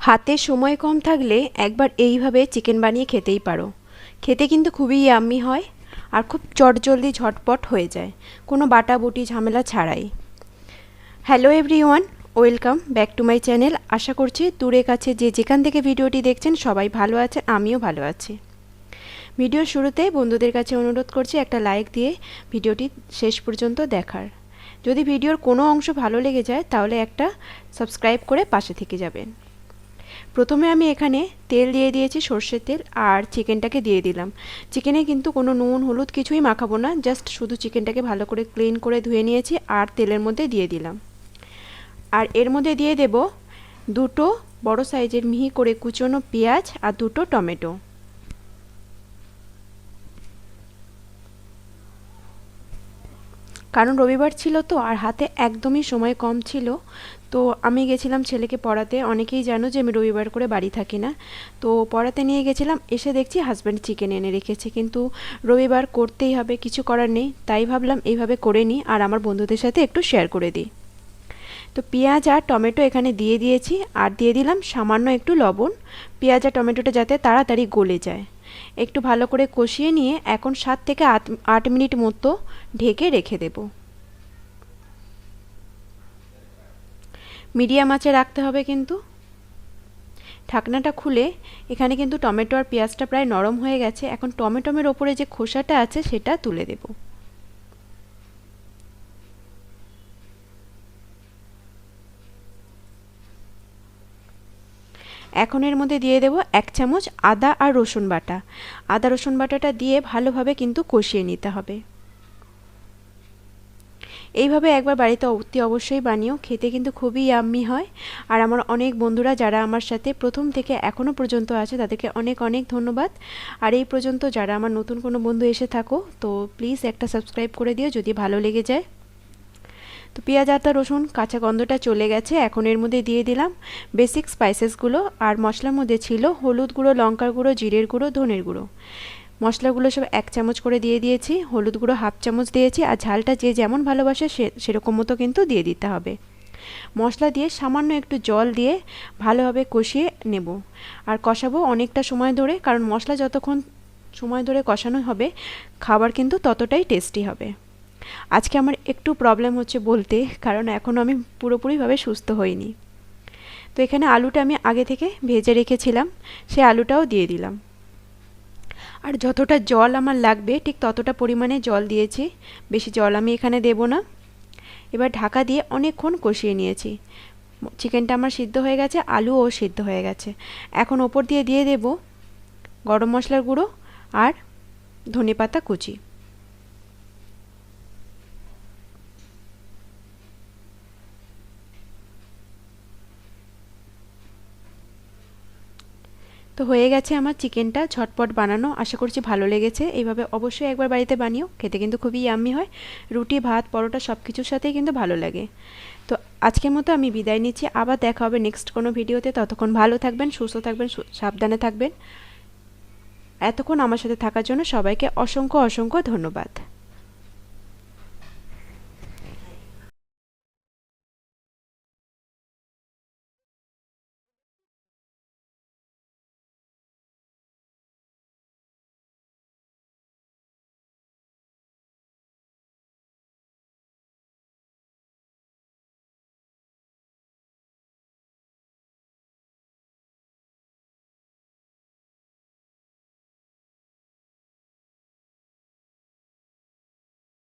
হাতে সময় কম থাকলে একবার এইভাবে চিকেন বানিয়ে খেতেই পারো। খেতে কিন্তু খুবই ইয়াম্মি হয় আর খুব চটজলদি ঝটপট হয়ে যায়, কোনো বাটাবুটি ঝামেলা ছাড়াই। Hello everyone, welcome back to my channel. আশা করছি দূরে কাছে যে যেখান থেকে ভিডিওটি দেখছেন সবাই ভালো আছে, আমিও ভালো আছি। ভিডিওর শুরুতে বন্ধুদের কাছে অনুরোধ করছি একটা লাইক দিয়ে ভিডিওটি শেষ পর্যন্ত দেখার। যদি ভিডিওর কোনো অংশ ভালো লেগে যায় তাহলে একটা সাবস্ক্রাইব করে পাশে থেকে যাবেন। প্রথমে আমি এখানে তেল দিয়ে দিয়েছি, সর্ষের তেল, আর চিকেনটাকে দিয়ে দিলাম। চিকেনে কিন্তু কোনো নুন হলুদ কিছুই মাখাবো না, জাস্ট শুধু চিকেনটাকে ভালো করে ক্লিন করে ধুয়ে নিয়েছি আর তেলের মধ্যে দিয়ে দিলাম। আর এর মধ্যে দিয়ে দেব দুটো বড় সাইজের মিহি করে কুচনো পেঁয়াজ আর দুটো টমেটো। কারণ রবিবার ছিল তো আর হাতে একদমই সময় কম ছিল, তো আমি গেছিলাম ছেলেকে পড়াতে। অনেকেই জানো যে আমি রবিবার করে বাড়ি থাকি না, তো পড়াতে নিয়ে গেছিলাম। এসে দেখছি হাজব্যান্ড চিকেন এনে রেখেছে, কিন্তু রবিবার করতেই হবে, কিছু করার নেই। তাই ভাবলাম এইভাবে করে নিই আর আমার বন্ধুদের সাথে একটু শেয়ার করে দিই। তো পেঁয়াজ আর টমেটো এখানে দিয়ে দিয়েছি আর দিয়ে দিলাম সামান্য একটু লবণ, পেঁয়াজ আর টমেটোটা যাতে তাড়াতাড়ি গলে যায়। একটু ভালো করে কষিয়ে নিয়ে এখন 7 থেকে 8 মিনিট মতো ঢেকে রেখে দেব। মিডিয়াম আঁচে রাখতে হবে কিন্তু। ঢাকনাটা খুলে এখানে কিন্তু টমেটো আর পেঁয়াজটা প্রায় নরম হয়ে গেছে। এখন টমেটোর ওপরে যে খোসাটা আছে সেটা তুলে দেব। এখন এর মধ্যে দিয়ে দেব 1 চামচ আদা আর রসুন বাটা। আদা রসুন বাটাটা দিয়ে ভালোভাবে কিন্তু কষিয়ে নিতে হবে। এইভাবে একবার বাড়িতে অতি অবশ্যই বানিও, খেতে কিন্তু খুবই ইয়াম্মি হয়। আর আমার অনেক বন্ধুরা যারা আমার সাথে প্রথম থেকে এখনও পর্যন্ত আছে তাদেরকে অনেক অনেক ধন্যবাদ। আর এই পর্যন্ত যারা আমার নতুন কোনো বন্ধু এসে থাকো তো প্লিজ একটা সাবস্ক্রাইব করে দিও যদি ভালো লেগে যায়। তো পেঁয়াজ আদা রসুন কাঁচা গন্ধটা চলে গেছে। এখন এর মধ্যে দিয়ে দিলাম বেসিক স্পাইসেসগুলো। আর মশলার মধ্যে ছিল হলুদ গুঁড়ো, লঙ্কার গুঁড়ো, জিরের গুঁড়ো, ধনের গুঁড়ো। মশলাগুলো সব 1 চামচ করে দিয়ে দিয়েছি, হলুদ গুঁড়ো 1/2 চামচ দিয়েছি। আর ঝালটা যে যেমন ভালোবাসে সেরকম মতো কিন্তু দিয়ে দিতে হবে। মশলা দিয়ে সামান্য একটু জল দিয়ে ভালোভাবে কষিয়ে নেব। আর কষাবো অনেকটা সময় ধরে, কারণ মশলা যতক্ষণ সময় ধরে কষানো হবে খাবার কিন্তু ততটাই টেস্টি হবে। আজকে আমার একটু প্রবলেম হচ্ছে বলতে, কারণ এখনও আমি পুরোপুরিভাবে সুস্থ হইনি। তো এখানে আলুটা আমি আগে থেকে ভেজে রেখেছিলাম, সেই আলুটাও দিয়ে দিলাম। আর যতটা জল আমার লাগবে ঠিক ততটা পরিমাণে জল দিয়েছি, বেশি জল আমি এখানে দেব না। এবার ঢাকা দিয়ে অনেকক্ষণ কষিয়ে নিয়েছি। চিকেনটা আমার সিদ্ধ হয়ে গেছে, আলুও সিদ্ধ হয়ে গেছে। এখন ওপর দিয়ে দিয়ে দেব গরম মশলার গুঁড়ো আর ধনেপাতা কুচি। তো হয়ে গেছে আমার চিকেনটা ঝটপট বানানো। আশা করছি ভালো লেগেছে। এইভাবে অবশ্যই একবার বাড়িতে বানিও, খেতে কিন্তু খুবই ইয়াম্মি হয়। রুটি, ভাত, পরোটা সব কিছুর সাথেই কিন্তু ভালো লাগে। তো আজকের মতো আমি বিদায় নিচ্ছি, আবার দেখা হবে নেক্সট কোনো ভিডিওতে। ততক্ষণ ভালো থাকবেন, সুস্থ থাকবেন, সাবধানে থাকবেন। এতক্ষণ আমার সাথে থাকার জন্য সবাইকে অসংখ্য অসংখ্য ধন্যবাদ।